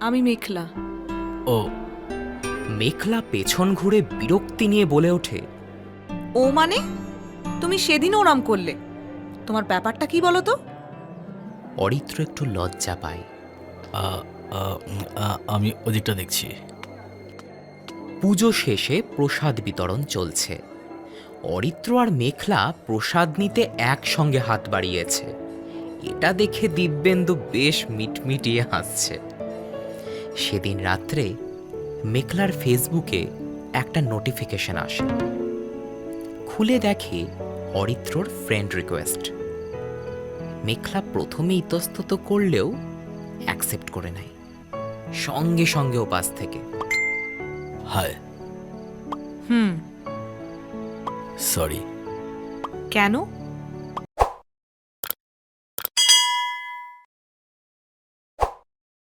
আমি মেখলা। ও। মেখলা পেছন ঘুরে বিরক্তি নিয়ে বলে ওঠে, ও মানে? তুমি সেদিনও ওরম করলে। তোমার ব্যাপারটা কি বলো তো? অরিত্র একটু লজ্জা পায়। আমি ওদিকটা দেখছি। পুজো শেষে প্রসাদ বিতরণ চলছে। অরিত্র আর মেখলা প্রসাদ নিতে একসঙ্গে হাত বাড়িয়েছে। এটা দেখে দিব্যেন্দু বেশ মিটমিটিয়ে হাসছে। সেদিন রাত্রে মেখলার ফেসবুকে একটা নোটিফিকেশন আসে। খুলে দেখে অরিত্রর ফ্রেন্ড রিকোয়েস্ট। মেখলা প্রথমে ইতস্তত করলেও অ্যাকসেপ্ট করে নেয়। সঙ্গে সঙ্গে ওপাশ থেকে, হাই। হুম। সরি। কেন?